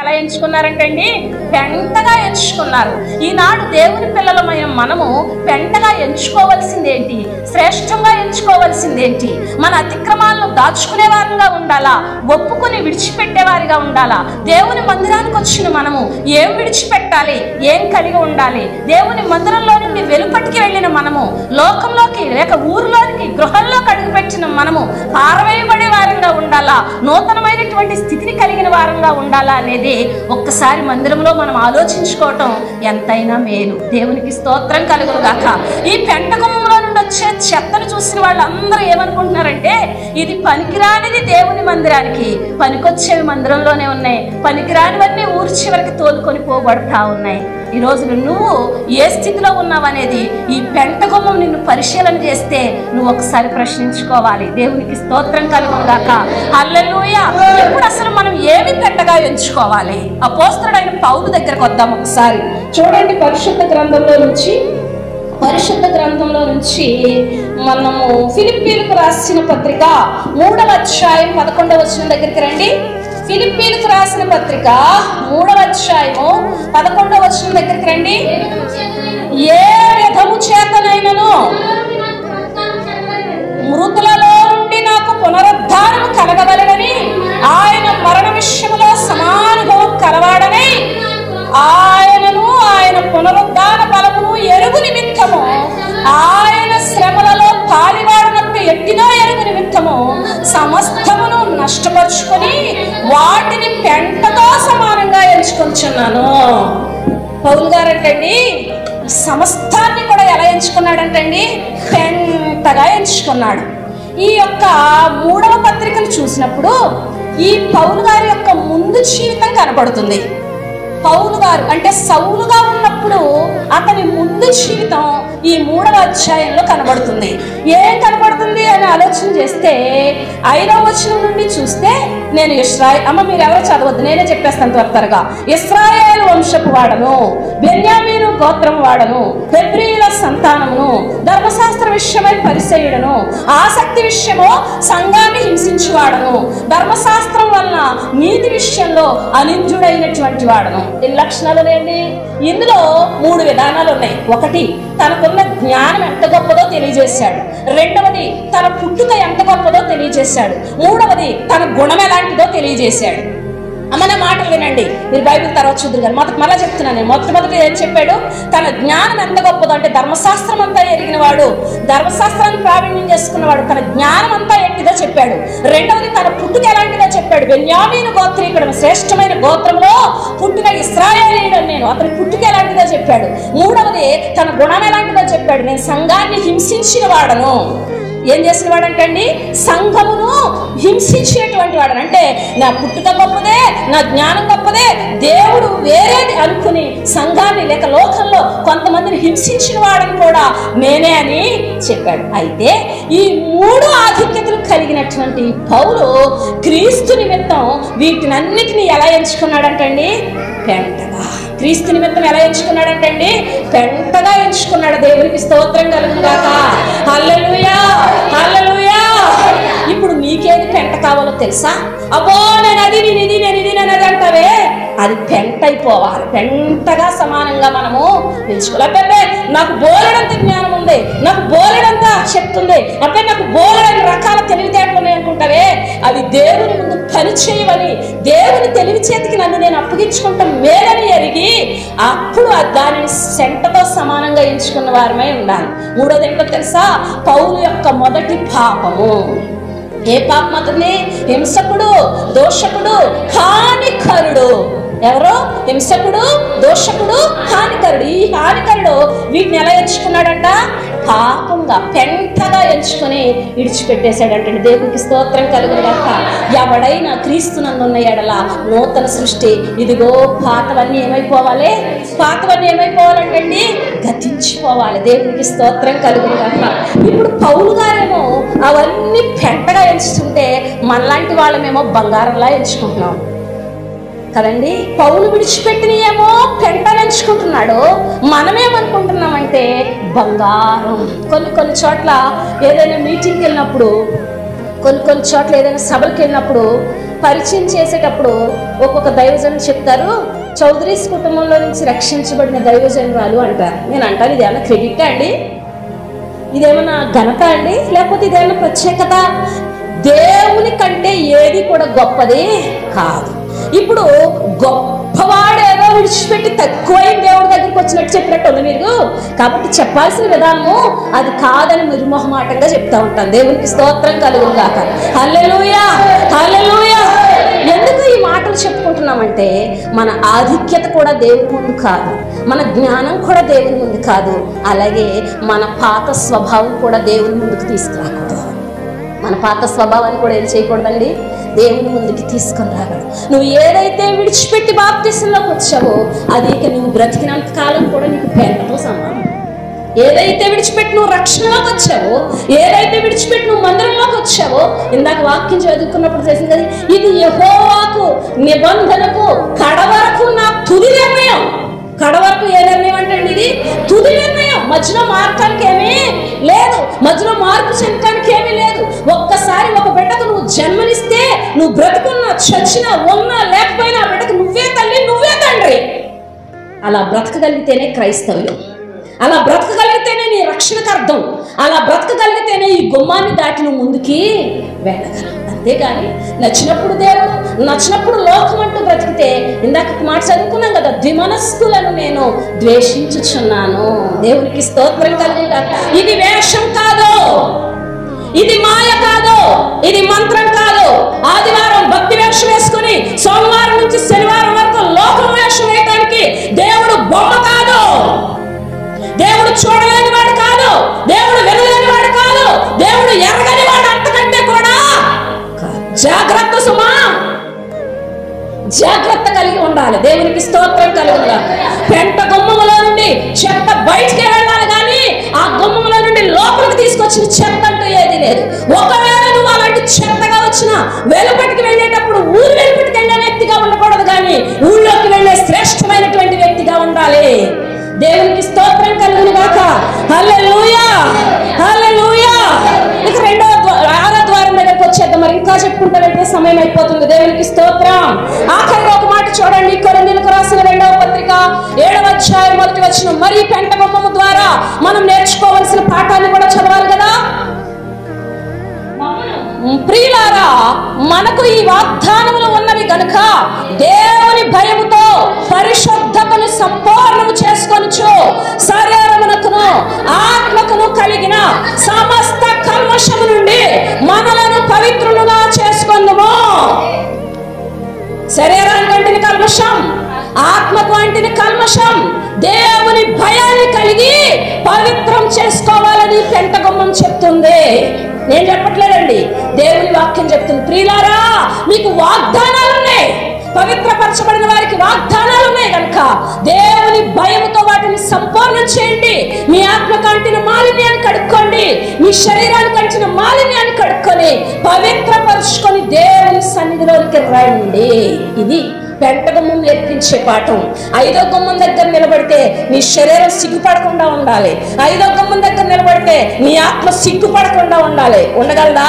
ఎలా ఎంచుకున్నారంటండి? పెంటగా ఎంచుకున్నారు. ఈనాడు దేవుని పిల్లలమైన మనము పెంటగా ఎంచుకోవాల్సిందేంటి? శ్రేష్టంగా ఎంచుకోవాల్సిందేంటి? మన అతిక్రమాలను దాచుకునే వారిగా ఉండాలా? ఒప్పుకొని విడిచిపెట్టేవారిగా ఉండాలా? దేవుని మందిరానికి వచ్చిన మనము ఏం విడిచిపెట్టాలి? ఏం కలిగి ఉండాలి? దేవుని మందిరంలో నుండి వెలుపటికి వెళ్ళిన మనము, లోకంలోకి లేక ఊరిలోనికి గృహంలోకి అడుగుపెట్టిన మనము పారవేయబడే వారంగా ఉండాలా? నూతనమైనటువంటి స్థితిని కలిగిన వారంగా ఉండాలా అనేది ఒక్కసారి మందిరంలో మనం ఆలోచించుకోవటం ఎంతైనా మేలు. దేవునికి స్తోత్రం కలుగును గాక. ఈ పెంటగుమ్మంలో నుండి వచ్చే చెత్తను చూసిన వాళ్ళందరూ ఏమనుకుంటున్నారంటే ఇది పనికిరానిది దేవుని మందిరానికి, పనికొచ్చేవి మందిరంలోనే ఉన్నాయి, పనికిరానివన్నీ ఊరి చివరికి తోలుకొని పోబడతా ఉన్నాయి. ఈ రోజున నువ్వు ఏ స్థితిలో ఉన్నావనేది ఈ పెంటగుమ్మం నిన్ను పరిశీలన చేస్తే నువ్వు ఒకసారి ప్రశ్నించుకోవాలి. దేవునికి స్తోత్రం కలుగును గాక. హల్లెలూయా. ఇప్పుడు అసలు మనం ఏమి పెంటగా ఎంచుకోవాలి? అపోస్తలుడైన పౌలు దగ్గరకు వద్దాం ఒకసారి. చూడండి, పరిశుద్ధ గ్రంథంలో నుంచి మనము ఫిలిప్పీలకు రాసిన పత్రిక 3వ అధ్యాయం 11వ వచనం దగ్గరికి రండి. ఫిలిప్పీలకు రాసిన పత్రిక 3వ అధ్యాయము 11వ వచనం దగ్గరికి రండి. ఏ విధము చేతనైనను మృతులలో నుండి నాకు పునరుద్ధానము కలగవలెనని ఆయన మరణ విషయములో సమానుభవం కలవాడని ఆయనను ఆయన పునరుద్ధాన బలమును ఎరుగు నిమిత్తము ఆయన శ్రమలలో పాలివాడనట్టు ఎట్టినో ఎరుగు నిమిత్తము సమస్తమును నష్టపరుచుకొని వాటిని పెంటతో సమానంగా ఎంచుకొంచున్నాను. పౌలు గారంటండి సమస్తాన్ని కూడా ఎలా ఎంచుకున్నాడంటండి? పెంటగా ఎంచుకున్నాడు. ఈ యొక్క 3వ పత్రికను చూసినప్పుడు ఈ పౌలు గారి యొక్క ముందు జీవితం కనబడుతుంది. పౌలు గారు అంటే సౌలుగా ఉన్నప్పుడు అతని ముందు జీవితం ఈ 3వ అధ్యాయంలో కనబడుతుంది. ఏం కనబడుతుంది అని ఆలోచన చేస్తే 5వ వచనం నుండి చూస్తే, నేను మీరు ఎవరో చదవద్దు, నేనే చెప్పేస్తాను త్వరగా. ఇశ్రాయేలు వంశపు వాడను, బెన్యామీను గోత్రం వాడను, హెబ్రీయుల సంతానమును, ధర్మశాస్త్ర విషయమై పరిసయ్యుడను, ఆసక్తి విషయమో సంఘాన్ని హింసించువాడను, ధర్మశాస్త్రం వలన నీతి విషయంలో అనింద్యుడైనటువంటి వాడను. ఈ లక్షణాలు ఏంటి? ఇందులో 3 విధానాలు ఉన్నాయి. ఒకటి, తనకున్న జ్ఞానం ఎంత గొప్పదో తెలియజేశాడు. రెండవది, తన పుట్టుక ఎంత గొప్పదో తెలియజేశాడు. మూడవది, తన గుణం ఎలాంటిదో తెలియజేశాడు. అమ్మన మాటలు వినండి, మీరు బైబిల్ తర్వాత చూద్దరు కానీ మళ్ళీ చెప్తున్నాను. మొట్టమొదటి ఏం చెప్పాడు? తన జ్ఞానం ఎంత గొప్పదో అంటే ధర్మశాస్త్రం అంతా ఎరిగిన వాడు, ధర్మశాస్త్రాన్ని ప్రావీణ్యం చేసుకున్నవాడు, తన జ్ఞానం అంతా ఎట్టిదో చెప్పాడు. రెండవది, తన పుట్టుక ఎలాంటిదో చెప్పాడు. బెన్యామీను గోత్రీకుడు, శ్రేష్టమైన గోత్రంలో పుట్టిన ఇశ్రాయేలీయుడు నేను, అతని పుట్టుక ఎలాంటిదో చెప్పాడు. మూడవది, తన గుణం ఎలాంటిదో చెప్పాడు. నేను సంఘాన్ని హింసించిన వాడను. ఏం చేసిన వాడంటండి? సంఘమును హింసించినటువంటి వాడు. అంటే నా పుట్టుక గొప్పదే, నా జ్ఞానం గొప్పదే, దేవుడు వేరేది అనుకుని సంఘాన్ని లేక లోకంలో కొంతమందిని హింసించిన వాడని కూడా నేనే అని చెప్పాడు. అయితే ఈ 3 ఆధిక్యతలు కలిగినటువంటి పౌలు క్రీస్తు నిమిత్తం వీటినన్నిటినీ ఎలా ఎంచుకున్నాడంటండి? పెంటగా. క్రీస్తు నిమిత్తం ఎలా ఎంచుకున్నాడంటండి? పెంటగా ఎంచుకున్నాడు. దేవునికి స్తోత్రం కలుగును గాక. హల్లెలూయా, హల్లెలూయా. ఇప్పుడు నీకేది పెంట కావాలో తెలుసా? అబ్బో నేను అది అంటావే, అది పెంట అయిపోవాలి. పెంటగా సమానంగా మనము ఎంచుకోవాలి. నాకు బోలెడంత జ్ఞానం ఉంది, నాకు బోలెడంత శక్తి ఉంది, అంటే నాకు బోలెడని రకాల తెలివితేటలు ఉన్నాయి అనుకుంటావే, అవి దేవుని ముందు పని చేయవని, దేవుని తెలివి చేతికి నన్ను నేను అప్పగించుకుంటాం మేలని ఎరిగి అప్పుడు దానిని సెంటతో సమానంగా ఎంచుకున్న వారమై ఉండాలి. మూడోది ఏంటో తెలుసా? పౌలు యొక్క మొదటి పాపము. ఏ పాపం అతన్ని? హింసకుడు, దోషకుడు, హానికరుడు. ఎవరో? హింసకుడు, దోషకుడు, హానికరుడు. ఈ హానికరుడు వీటిని ఎలా ఎంచుకున్నాడంట? పాపంగా, పెంటగా ఎంచుకొని విడిచిపెట్టేశాడంటే. దేవునికి స్తోత్రం కలుగును గాక. ఎవడైనా క్రీస్తునందున్న ఎడల నూతన సృష్టి. ఇదిగో పాతవన్నీ ఏమైపోవాలి? పాతవన్నీ ఏమైపోవాలంటండి? గతించిపోవాలి. దేవునికి స్తోత్రం కలుగును గాక. ఇప్పుడు పౌలు గారేమో అవన్నీ పెంటగా ఎంచుకుంటే మనలాంటి వాళ్ళమేమో బంగారంలా ఎంచుకుంటున్నాం కదండి. పౌలు విడిచిపెట్టినయేమో పెంట ఎంచుకుంటున్నాడు, మనమేమనుకుంటున్నామంటే బంగారం. కొన్ని చోట్ల ఏదైనా మీటింగ్కి వెళ్ళినప్పుడు కొన్ని చోట్ల ఏదైనా సభలకు వెళ్ళినప్పుడు పరిచయం చేసేటప్పుడు ఒక్కొక్క దైవజనులు చెప్తారు, చౌదరీస్ కుటుంబంలో నుంచి రక్షించబడిన దైవజనురాలు అంటారు. నేను అంటాను, ఇదేమన్నా క్రెడిటా అండి? ఇదేమన్నా ఘనత అండి? లేకపోతే ఇదేమన్నా ప్రత్యేకత? దేవుని కంటే ఏది కూడా గొప్పది కాదు. ఇప్పుడు గొప్పవాడు ఏదో విడిచిపెట్టి తక్కువైన దేవుడి దగ్గరికి వచ్చినట్టు చెప్పినట్టు ఉంది మీరు. కాబట్టి చెప్పాల్సిన విధానము అది కాదని నిర్మోహమాటంగా చెప్తా ఉంటాను. దేవునికి స్తోత్రం కలుగును గాక. హల్లెలూయా, హల్లెలూయా. ఎందుకు ఈ మాటలు చెప్పుకుంటున్నామంటే మన ఆధిక్యత కూడా దేవుని ముందు కాదు, మన జ్ఞానం కూడా దేవుని ముందు కాదు, అలాగే మన పాత స్వభావం కూడా దేవుని ముందుకు తీసుకురాకూడదు. మన పాత స్వభావాన్ని కూడా ఏం చేయకూడదండి, దేవుని ముందుకి తీసుకొని రాగలడు. నువ్వు ఏదైతే విడిచిపెట్టి బాప్తిసంలోకి వచ్చావో అది ఇక నువ్వు బ్రతికినంత కాలం కూడా నీకు పేదతో సమానం. ఏదైతే విడిచిపెట్టి నువ్వు రక్షణలోకి వచ్చావో, ఏదైతే విడిచిపెట్టి నువ్వు మందిరంలోకి వచ్చావో, ఇందాక వాక్యం చదువుకున్నప్పుడు తెలిసింది కదా, ఇది యెహోవాకు నిబంధనకు కడవరకు నా తుది నిర్ణయం. కడవరకు ఏ నిర్ణయం అంటే ఇది తుది నిర్ణయం. మధ్యలో మార్గానికి ఏమీ లేదు, మధ్యలో మార్పు చెందడానికి ఏమీ లేదు. ఒక్కసారి ఒక బిడ్డకు నువ్వు జన్మనిస్తే నువ్వు బ్రతుకున్నా చచ్చినా ఉన్నా లేకపోయినా ఆ బిడ్డకు నువ్వే తల్లి నువ్వే తండ్రి. అలా బ్రతకగలిగితేనే క్రైస్తవ్యం, అలా బ్రతకగలిగితేనే నీ రక్షణకు అర్థం, అలా బ్రతకగలిగితేనే ఈ గుమ్మాన్ని దాటి నువ్వు ముందుకి వెళ్ళగలవు. అంతేగాని నచ్చినప్పుడు దేవుడు నచ్చినప్పుడు లోకం అంటూ బ్రతికితే, ఇందాక మాట చదువుకున్నాం కదా, ద్విమనస్కులను నేను ద్వేషించుచున్నాను. దేవునికి స్తోత్రం కలుగుగా. ఇది వేషం కాదు, ఇది మాయ కాదు, ఇది మంత్రం కాదు. ఆదివారం భక్తి వేషం వేసుకుని సోమవారం నుంచి శనివారం వరకు లోకం వేషం వేయడానికి దేవుడు బొమ్మ కాదు, దేవుడు చూడలేని వాడు కాదు, దేవుడు వినలేని వాడు కాదు, దేవుడు ఎరగని వాడు అంతకంటే కూడా. జాగ్రత్త సుమా, జాగ్రత్త కలిగి ఉండాలి. దేవునికి స్తోత్రం కలుగుగా. పెంట గుమ్మములో నుండి చెత్త బయటికి వెళ్ళాలి కానీ ఆ గుమ్మములో నుండి లోపలికి తీసుకొచ్చిన చెత్త అంటూ ఏది లేదు. ఒకవేళ నువ్వు అలాంటి చెత్తగా వచ్చిన వెలుపటికి వెళ్ళేటప్పుడు ఊరు వెలుపటికి వెళ్ళే వ్యక్తిగా ఉండకూడదు కానీ ఊళ్ళోకి వెళ్ళే శ్రేష్టమైనటువంటి వ్యక్తిగా ఉండాలి. దేవునికి స్తోత్రం కలుగును గాక. హల్లెలూయా, హల్లెలూయా. ఇక ఆరో ద్వారం దగ్గరకు వచ్చేద్దాం. మరి ఇంకా చెప్పుకుంటూ వెళ్తే సమయం అయిపోతుంది. దేవునికి స్తోత్రం. ఆఖరిగా ఒక మాట చూడండి, కొరింథీయులకు రాసిన 2వ పత్రిక 7వ అధ్యాయం 1వ వచనం. మరి పెంట బొమ్మము ద్వారా మనం నేర్చుకోవాల్సిన పాఠాన్ని కూడా చదవాలి కదా. ప్రియులారా, మనకు ఈ వాగ్దానములు ఉన్నవి గనుక దేవుని భయముతో పరిశుద్ధతను సంపూర్ణము చేసుకొనుచు శరీరమునకును ఆత్మకును కలిగిన సమస్త కల్మషము నుండి మనలను పవిత్రులుగా చేసుకొందుము. శరీరానికి అంటిన కల్మషం, ఆత్మకు అంటిన కల్మషం దేవుని భయాన్ని కలిగి పవిత్రం చేసుకోవాలని పెంటగుమ్మం చెప్తుంది. నేను చెప్పట్లేదండి, దేవుని వాక్యం చెప్తుంది. ప్రియులారా, మీకు వాగ్దానాలు ఉన్నాయి, పవిత్రపరచబడిన వారికి వాగ్దానాలు ఉన్నాయి కనుక దేవుని భయముతో వాటిని సంపూర్ణం చేయండి. మీ ఆత్మకు అంటిన మాలిన్యాన్ని కడుక్కోండి, మీ శరీరానికి అంటిన మాలిన్యాన్ని కడుక్కొని పవిత్రపరుచుకొని దేవుని సన్నిధిలోనికి రండి. ఇది పెంట గుమ్మం నేర్పించే పాఠం. 5వ గుమ్మం దగ్గర నిలబడితే నీ శరీరం సిగ్గుపడకుండా ఉండాలి, 5వ గుమ్మం దగ్గర నిలబడితే నీ ఆత్మ సిగ్గుపడకుండా ఉండాలి. ఉండగలదా?